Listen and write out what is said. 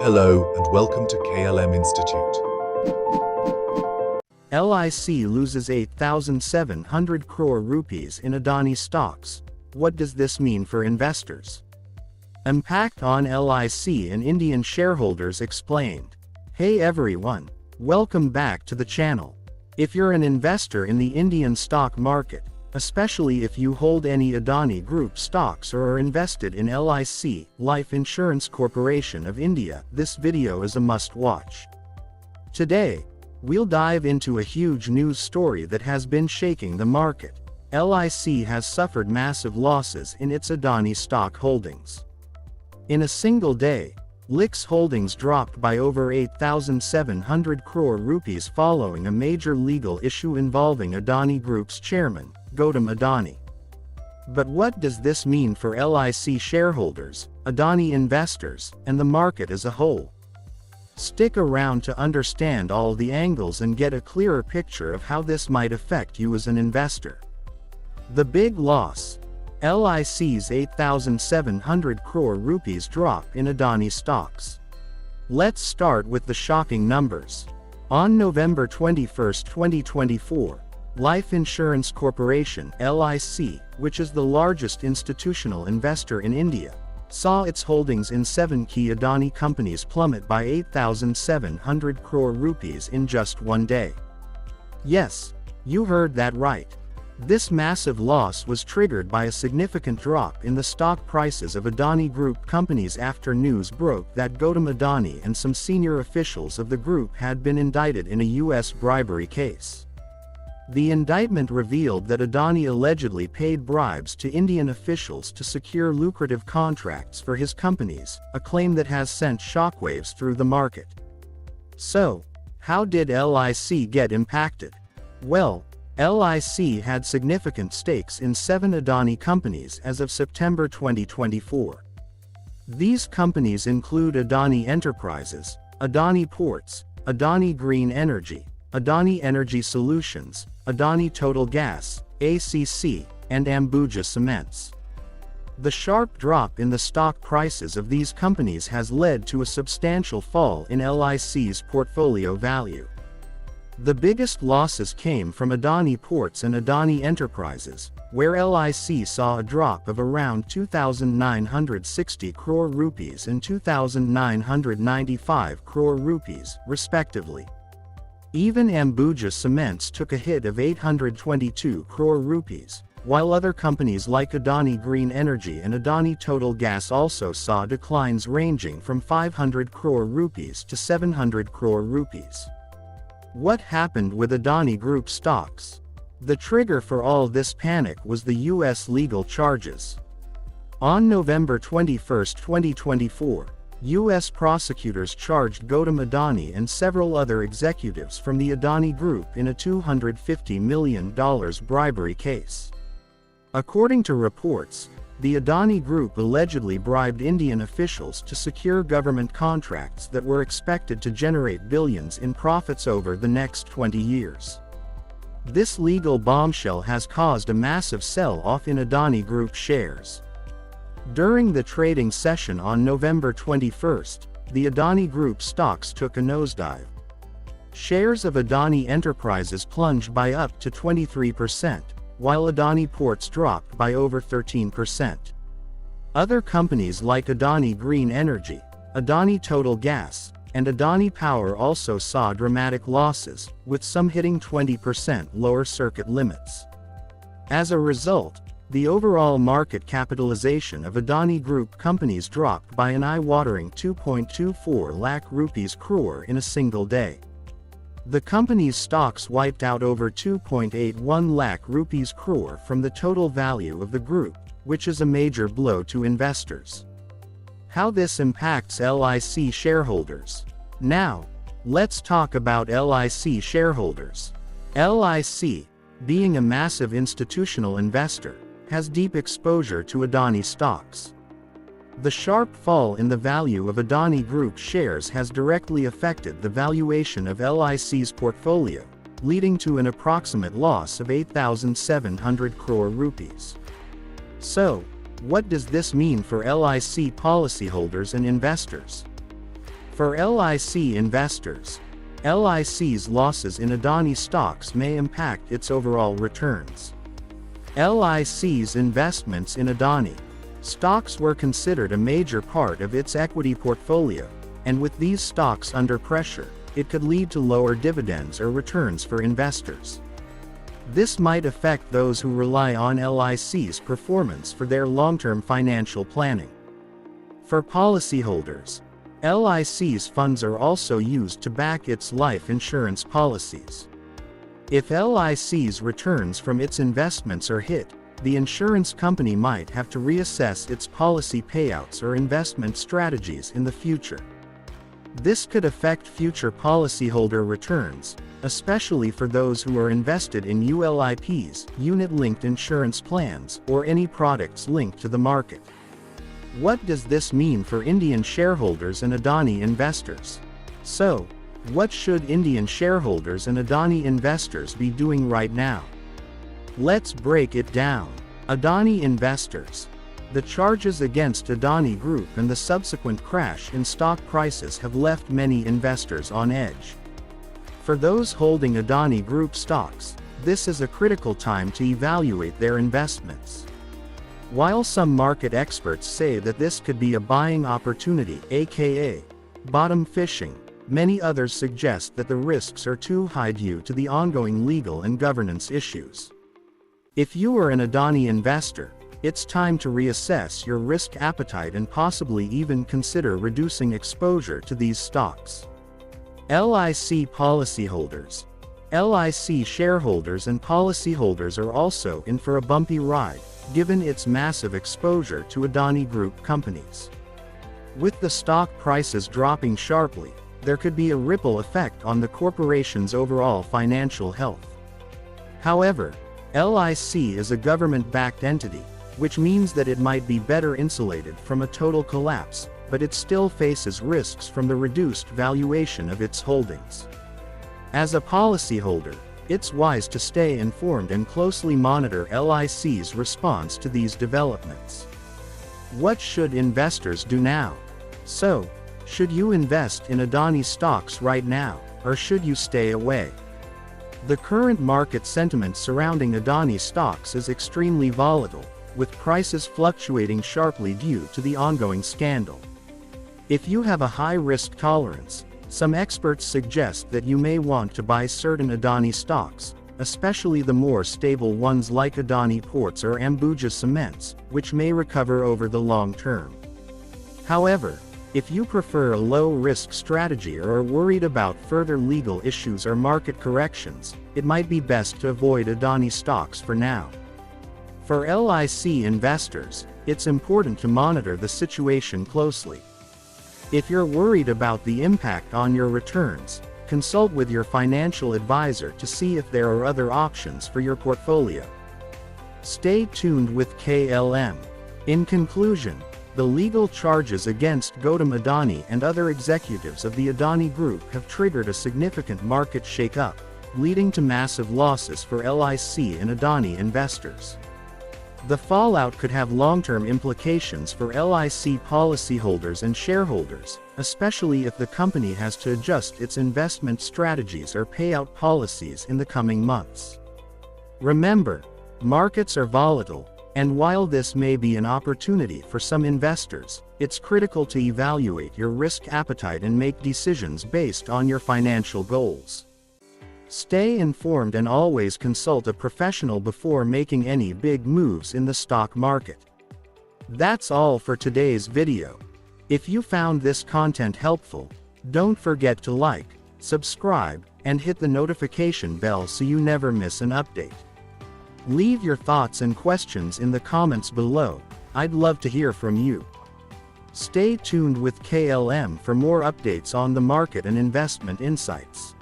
Hello and welcome to KLM Institute. LIC loses 8,700 crore rupees in Adani stocks. What does this mean for investors? Impact on LIC and Indian shareholders explained. Hey everyone, welcome back to the channel. If you're an investor in the Indian stock market, especially if you hold any Adani Group stocks or are invested in LIC, Life Insurance Corporation of India, this video is a must-watch. Today, we'll dive into a huge news story that has been shaking the market. LIC has suffered massive losses in its Adani stock holdings. In a single day, LIC's holdings dropped by over 8,700 crore rupees following a major legal issue involving Adani Group's chairman, Gautam Adani. But what does this mean for LIC shareholders, Adani investors, and the market as a whole? Stick around to understand all the angles and get a clearer picture of how this might affect you as an investor. The big loss. LIC's 8,700 crore rupees drop in Adani stocks. Let's start with the shocking numbers. On November 21, 2024, Life Insurance Corporation (LIC), which is the largest institutional investor in India, saw its holdings in 7 key Adani companies plummet by 8,700 crore rupees in just one day. Yes, you heard that right. This massive loss was triggered by a significant drop in the stock prices of Adani Group companies after news broke that Gautam Adani and some senior officials of the group had been indicted in a U.S. bribery case. The indictment revealed that Adani allegedly paid bribes to Indian officials to secure lucrative contracts for his companies, a claim that has sent shockwaves through the market. So, how did LIC get impacted? Well, LIC had significant stakes in 7 Adani companies as of September 2024. These companies include Adani Enterprises, Adani Ports, Adani Green Energy, Adani Energy Solutions, Adani Total Gas, ACC, and Ambuja Cements. The sharp drop in the stock prices of these companies has led to a substantial fall in LIC's portfolio value. The biggest losses came from Adani Ports and Adani Enterprises, where LIC saw a drop of around 2,960 crore rupees and 2,995 crore rupees, respectively. Even Ambuja Cements took a hit of 822 crore rupees, while other companies like Adani Green Energy and Adani Total Gas also saw declines ranging from 500 crore rupees to 700 crore rupees. What happened with Adani Group stocks? The trigger for all this panic was the U.S. legal charges. On November 21, 2024, U.S. prosecutors charged Gautam Adani and several other executives from the Adani Group in a $250 million bribery case. According to reports, the Adani Group allegedly bribed Indian officials to secure government contracts that were expected to generate billions in profits over the next 20 years. This legal bombshell has caused a massive sell-off in Adani Group shares. During the trading session on November 21, the Adani Group stocks took a nosedive. Shares of Adani Enterprises plunged by up to 23%, while Adani Ports dropped by over 13%. Other companies like Adani Green Energy, Adani Total Gas, and Adani Power also saw dramatic losses, with some hitting 20% lower circuit limits. As a result, the overall market capitalization of Adani Group companies dropped by an eye-watering 2.24 lakh rupees crore in a single day. The company's stocks wiped out over 2.81 lakh rupees crore from the total value of the group, which is a major blow to investors. How this impacts LIC shareholders. Now, let's talk about LIC shareholders. LIC, being a massive institutional investor, has deep exposure to Adani stocks. The sharp fall in the value of Adani Group shares has directly affected the valuation of LIC's portfolio, leading to an approximate loss of 8,700 crore rupees. So, what does this mean for LIC policyholders and investors? For LIC investors, LIC's losses in Adani stocks may impact its overall returns. LIC's investments in Adani stocks were considered a major part of its equity portfolio, and with these stocks under pressure, it could lead to lower dividends or returns for investors. This might affect those who rely on LIC's performance for their long-term financial planning. For policyholders, LIC's funds are also used to back its life insurance policies. If LIC's returns from its investments are hit, the insurance company might have to reassess its policy payouts or investment strategies in the future. This could affect future policyholder returns, especially for those who are invested in ULIPs, unit-linked insurance plans, or any products linked to the market. What does this mean for Indian shareholders and Adani investors? So, what should Indian shareholders and Adani investors be doing right now? Let's break it down. Adani investors. The charges against Adani Group and the subsequent crash in stock prices have left many investors on edge. For those holding Adani Group stocks, this is a critical time to evaluate their investments. While some market experts say that this could be a buying opportunity, aka bottom fishing, many others suggest that the risks are too high due to the ongoing legal and governance issues. If you are an Adani investor, it's time to reassess your risk appetite and possibly even consider reducing exposure to these stocks. LIC policyholders. LIC shareholders and policyholders are also in for a bumpy ride, given its massive exposure to Adani Group companies. With the stock prices dropping sharply, there could be a ripple effect on the corporation's overall financial health. However, LIC is a government-backed entity, which means that it might be better insulated from a total collapse, but it still faces risks from the reduced valuation of its holdings. As a policyholder, it's wise to stay informed and closely monitor LIC's response to these developments. What should investors do now? So, should you invest in Adani stocks right now, or should you stay away? The current market sentiment surrounding Adani stocks is extremely volatile, with prices fluctuating sharply due to the ongoing scandal. If you have a high risk tolerance, some experts suggest that you may want to buy certain Adani stocks, especially the more stable ones like Adani Ports or Ambuja Cements, which may recover over the long term. However, if you prefer a low-risk strategy or are worried about further legal issues or market corrections, it might be best to avoid Adani stocks for now. For LIC investors, it's important to monitor the situation closely. If you're worried about the impact on your returns, consult with your financial advisor to see if there are other options for your portfolio. Stay tuned with KLM. In conclusion, the legal charges against Gautam Adani and other executives of the Adani Group have triggered a significant market shake-up, leading to massive losses for LIC and Adani investors. The fallout could have long-term implications for LIC policyholders and shareholders, especially if the company has to adjust its investment strategies or payout policies in the coming months. Remember, markets are volatile, and while this may be an opportunity for some investors, it's critical to evaluate your risk appetite and make decisions based on your financial goals. Stay informed and always consult a professional before making any big moves in the stock market. That's all for today's video. If you found this content helpful, don't forget to like, subscribe, and hit the notification bell so you never miss an update. Leave your thoughts and questions in the comments below. I'd love to hear from you. Stay tuned with KLM for more updates on the market and investment insights.